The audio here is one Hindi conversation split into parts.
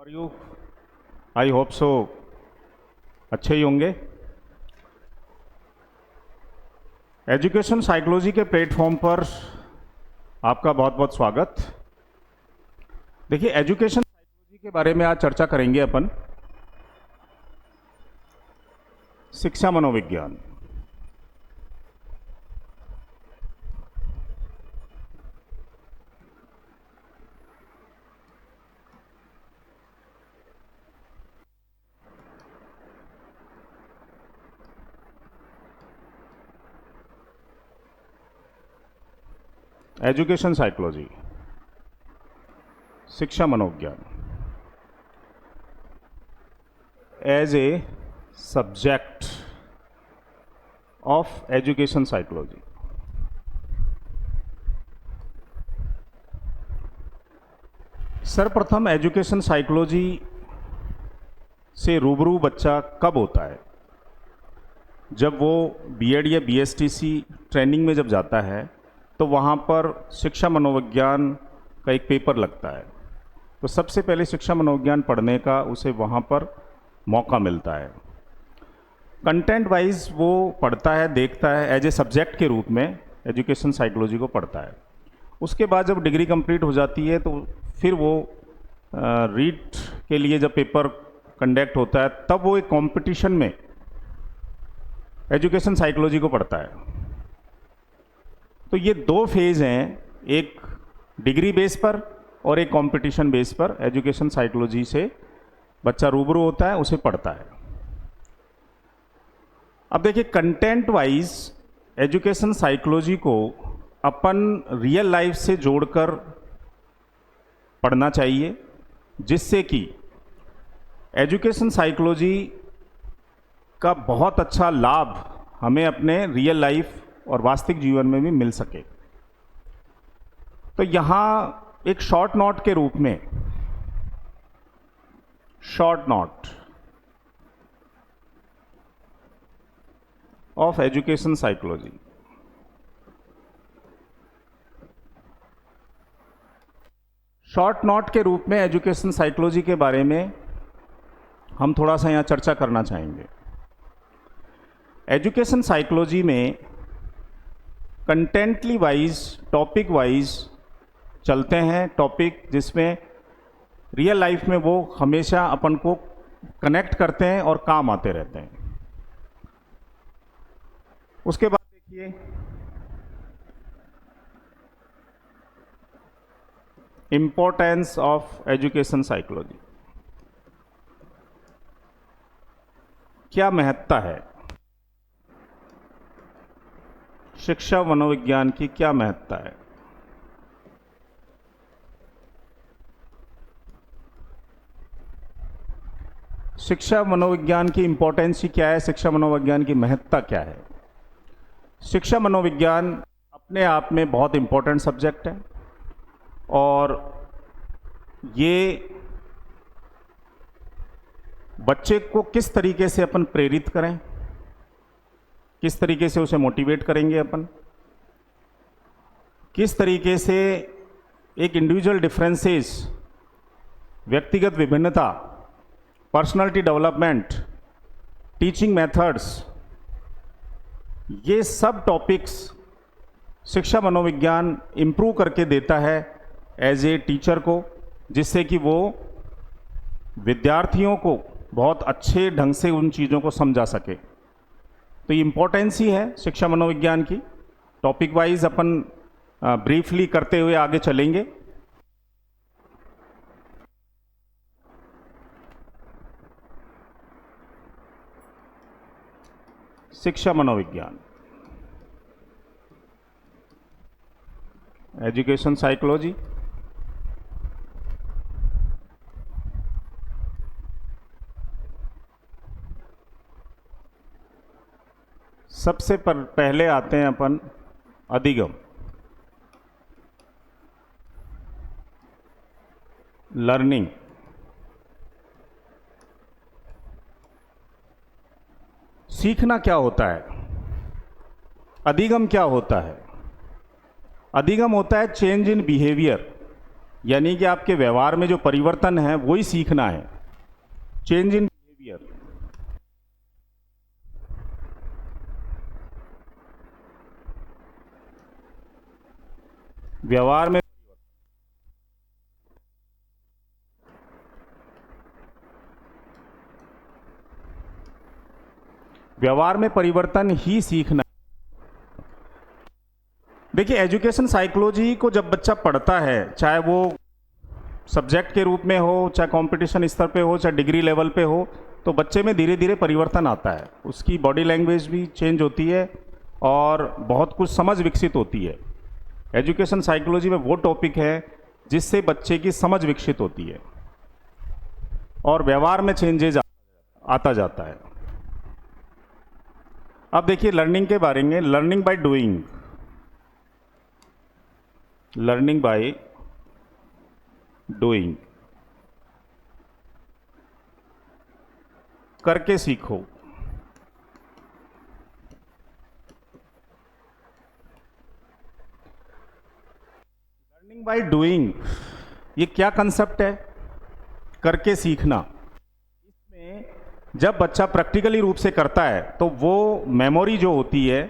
Are you? I hope so अच्छे ही होंगे। एजुकेशन साइकोलॉजी के प्लेटफॉर्म पर आपका बहुत बहुत स्वागत। देखिए, एजुकेशन साइकोलॉजी के बारे में आज चर्चा करेंगे अपन। शिक्षा मनोविज्ञान। एजुकेशन साइकोलॉजी, शिक्षा मनोविज्ञान as a subject of education psychology. सर्वप्रथम एजुकेशन साइकोलॉजी से रूबरू बच्चा कब होता है? जब वो बीएड या बीएसटीसी ट्रेनिंग में जब जाता है तो वहाँ पर शिक्षा मनोविज्ञान का एक पेपर लगता है। तो सबसे पहले शिक्षा मनोविज्ञान पढ़ने का उसे वहाँ पर मौका मिलता है। कंटेंट वाइज वो पढ़ता है, देखता है, एज ए सब्जेक्ट के रूप में एजुकेशन साइकोलॉजी को पढ़ता है। उसके बाद जब डिग्री कंप्लीट हो जाती है तो फिर वो रीट के लिए जब पेपर कंडक्ट होता है तब वो एक कंपटीशन में एजुकेशन साइकोलॉजी को पढ़ता है। तो ये दो फेज हैं, एक डिग्री बेस पर और एक कंपटीशन बेस पर एजुकेशन साइकोलॉजी से बच्चा रूबरू होता है, उसे पढ़ता है। अब देखिए, कंटेंट वाइज एजुकेशन साइकोलॉजी को अपन रियल लाइफ से जोड़कर पढ़ना चाहिए, जिससे कि एजुकेशन साइकोलॉजी का बहुत अच्छा लाभ हमें अपने रियल लाइफ और वास्तविक जीवन में भी मिल सके। तो यहाँ एक शॉर्ट नोट के रूप में, short note of education psychology. Short note के रूप में एजुकेशन साइकोलॉजी के बारे में हम थोड़ा सा यहाँ चर्चा करना चाहेंगे। एजुकेशन साइकोलॉजी में कंटेंटली वाइज, टॉपिक वाइज चलते हैं। टॉपिक जिसमें रियल लाइफ में वो हमेशा अपन को कनेक्ट करते हैं और काम आते रहते हैं। उसके बाद देखिए, इंपॉर्टेंस ऑफ एजुकेशन साइकोलॉजी। क्या महत्ता है शिक्षा मनोविज्ञान की? क्या महत्ता है? शिक्षा मनोविज्ञान की इंपॉर्टेंस ही क्या है? शिक्षा मनोविज्ञान की महत्ता क्या है? शिक्षा मनोविज्ञान अपने आप में बहुत इंपॉर्टेंट सब्जेक्ट है और ये बच्चे को किस तरीके से अपन प्रेरित करें, किस तरीके से उसे मोटिवेट करेंगे अपन, किस तरीके से एक इंडिविजुअल डिफरेंसेस, व्यक्तिगत विभिन्नता, पर्सनालिटी डेवलपमेंट, टीचिंग मेथड्स, ये सब टॉपिक्स शिक्षा मनोविज्ञान इम्प्रूव करके देता है एज ए टीचर को, जिससे कि वो विद्यार्थियों को बहुत अच्छे ढंग से उन चीज़ों को समझा सके। तो ये इम्पोर्टेंस ही है शिक्षा मनोविज्ञान की। टॉपिक वाइज अपन ब्रीफली करते हुए आगे चलेंगे। शिक्षा मनोविज्ञान, एजुकेशन साइकोलॉजी। सबसे पहले आते हैं अपन अधिगम, लर्निंग। सीखना क्या होता है? अधिगम क्या होता है? अधिगम होता है चेंज इन बिहेवियर, यानी कि आपके व्यवहार में जो परिवर्तन है वही सीखना है, चेंज इन बिहेवियर। व्यवहार में परिवर्तन ही सीखना। देखिए, एजुकेशन साइकोलॉजी को जब बच्चा पढ़ता है, चाहे वो सब्जेक्ट के रूप में हो, चाहे कंपटीशन स्तर पे हो, चाहे डिग्री लेवल पे हो, तो बच्चे में धीरे धीरे परिवर्तन आता है, उसकी बॉडी लैंग्वेज भी चेंज होती है और बहुत कुछ समझ विकसित होती है। एजुकेशन साइकोलॉजी में वो टॉपिक है जिससे बच्चे की समझ विकसित होती है और व्यवहार में चेंजेज आता जाता है। अब देखिए लर्निंग के बारे में, learning by doing, learning by doing, करके सीखो। लर्निंग बाय डूइंग, ये क्या कंसेप्ट है? करके सीखना। इसमें जब बच्चा प्रैक्टिकली रूप से करता है तो वो मेमोरी जो होती है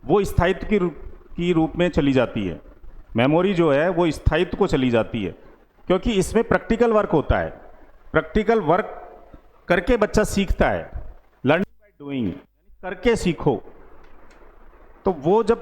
वो स्थायित्व की रूप में चली जाती है। मेमोरी जो है वो स्थायित्व को चली जाती है, क्योंकि इसमें प्रैक्टिकल वर्क होता है। प्रैक्टिकल वर्क करके बच्चा सीखता है। लर्निंग बाय डूइंग, करके सीखो। तो वो जब